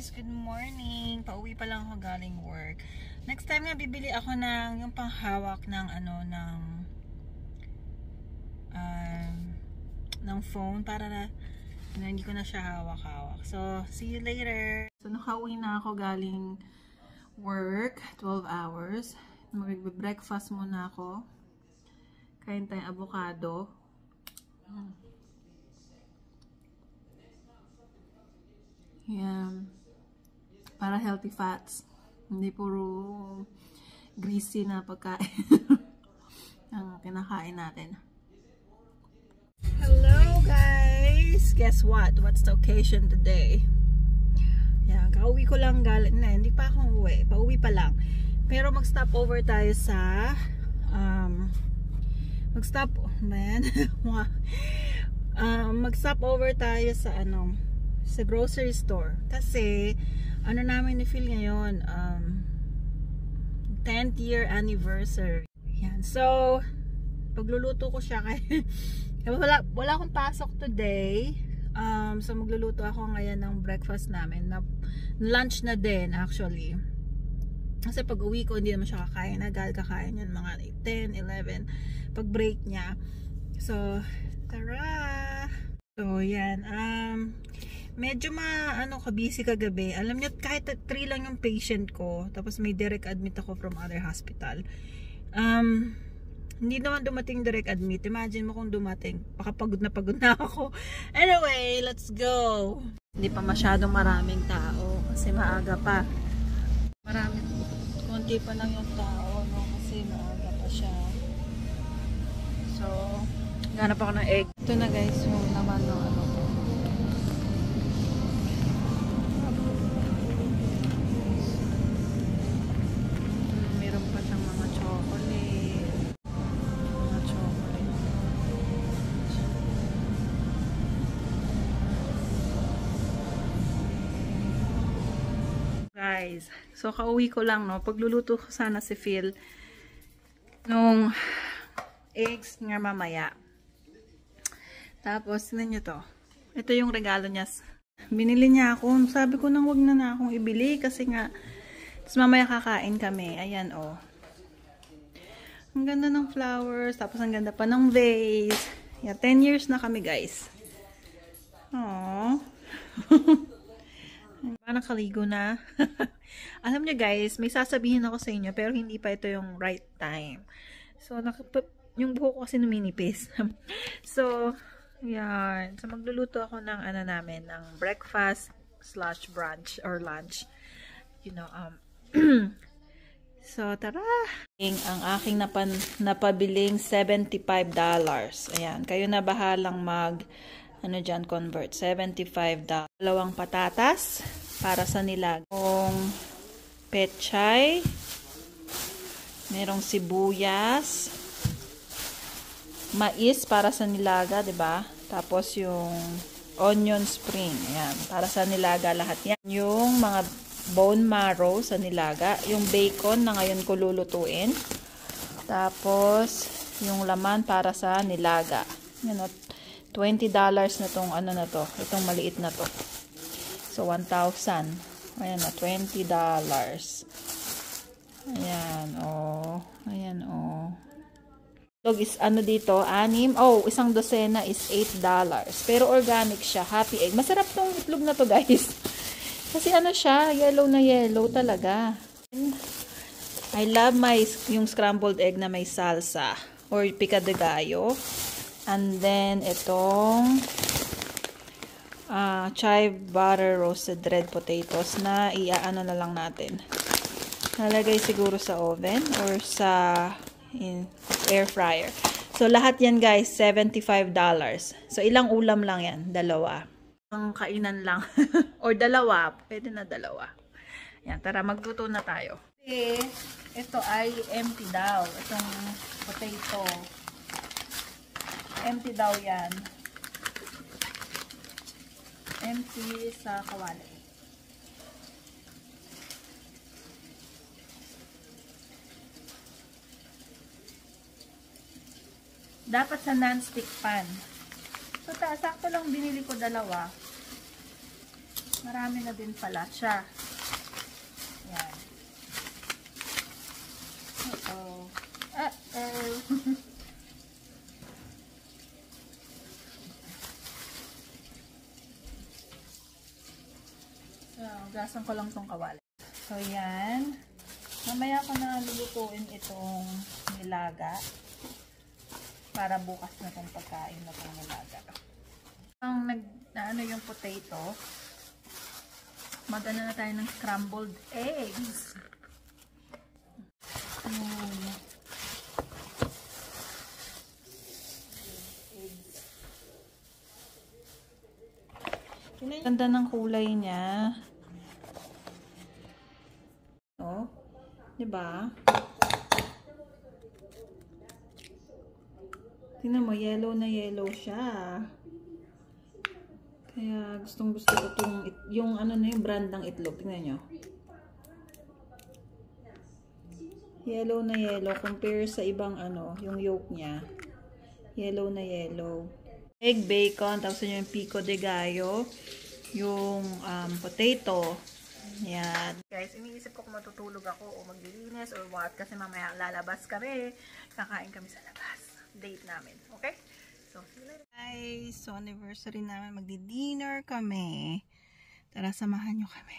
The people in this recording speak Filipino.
guys, good morning. Pauwi pa lang ako galing work. Next time nga bibili ako ng yung panghawak ng ng phone para na hindi ko na siya hawak-hawak. So, see you later. So, nakauwi na ako galing work, 12 hours. Mag-breakfast muna ako. Kain tayong avocado. Yan. Para healthy fats. Hindi puro greasy na pagkain ang kinakain natin. Hello guys! Guess what? What's the occasion today? Yan. Kauwi ko lang galing na. Hindi pa ako uwi. Pauwi pa lang. Pero mag-stop over tayo sa mag-stop over tayo sa sa grocery store kasi namin ni Phil ngayon 10th year anniversary. Yan. So pagluluto ko siya kay wala akong pasok today. So magluluto ako ngayon ng breakfast namin na lunch na din actually. Kasi pag uwi ko hindi naman siya kakain. Kakain yan mga 10, 11 pag break niya. So tara! So yan, medyo busy kagabi. Alam niyo, kahit 3 lang yung patient ko, tapos may direct admit ako from other hospital. Hindi naman dumating direct admit. Imagine mo kung dumating, baka pagod na ako. Anyway, let's go. Hindi pa masyadong maraming tao kasi maaga pa. Konti pa lang yung tao, no? Kasi maaga pa siya. So, ganap ako ng egg. Ito na guys, yung naman ng ko. Meron pa siyang mga chocolate. Guys, so kauwi ko lang, no? Pagluluto ko sana si Phil nung eggs nga mamaya. Tapos, tignan nyo to. Ito yung regalo niya. Binili niya ako. Sabi ko nang wag na akong ibili kasi nga tapos mamaya kakain kami. Ayan, oh. Ang ganda ng flowers. Tapos ang ganda pa ng vase. Yeah, 10 years na kami, guys. Aww. Parang nakaligo na. Alam niyo guys, may sasabihin ako sa inyo pero hindi pa ito yung right time. So, yung buhok ko kasi numinipis. So, yan. So, magluluto ako ng namin, ng breakfast / brunch or lunch. You know, so, tara! Ang aking napabiling $75. Ayan. Kayo na bahalang convert. $75. Dalawang patatas para sa nilag. Merong pechay. Merong sibuyas. Mais para sa nilaga, 'di ba? Tapos yung onion spring, ayan, para sa nilaga lahat 'yan. Yung mga bone marrow sa nilaga, yung bacon na ngayon ko lulutuin. Tapos yung laman para sa nilaga. Yan, $20 na tong na to, itong maliit na to. So 1,000. Ayan na, $20. Ayan, oh. Ayan, oh. Is dito, 6. Oh, isang dosena is $8. Pero organic siya, happy egg. Masarap tong itlog na to, guys. Kasi siya, yellow na yellow talaga. I love yung scrambled egg na may salsa or pica de gallo. And then itong chive butter roasted red potatoes na na lang natin. Nalagay siguro sa oven or sa air fryer. So, lahat yan guys, $75. So, ilang ulam lang yan? 2. Ang kainan lang. Or 2. Pwede na 2. Yan, tara, magluto na tayo. Okay, ito ay empty daw. Itong potato. Empty daw yan. Empty sa kawali. Dapat sa non-stick pan. So, sakto lang binili ko 2. Marami na din pala siya. Yan. Uh-oh. Uh-oh. So, gasan ko lang tong kawali. So, yan. Mamaya ko na lulutuin itong nilaga. Para bukas na itong pagkain na itong nilaga. Ang ano yung potato, magana na tayo ng scrambled eggs. Ganda ng kulay niya. Oh, 'di ba? Tingnan mo, yellow na yellow siya. Kaya gustong-gusto ko yung ano na yung brand ng itlog. Tingnan nyo. Yellow na yellow compare sa ibang ano, yung yolk niya. Yellow na yellow. Egg, bacon, tapos yung pico de gallo, yung potato. Yan. Guys, iniisip ko kung matutulog ako o maglilinis or what kasi mamaya lalabas kami. Kakain kami sa labas. Date namin. Okay? So, see you later. Guys, so anniversary namin. Magdi-dinner kami. Tara, samahan nyo kami.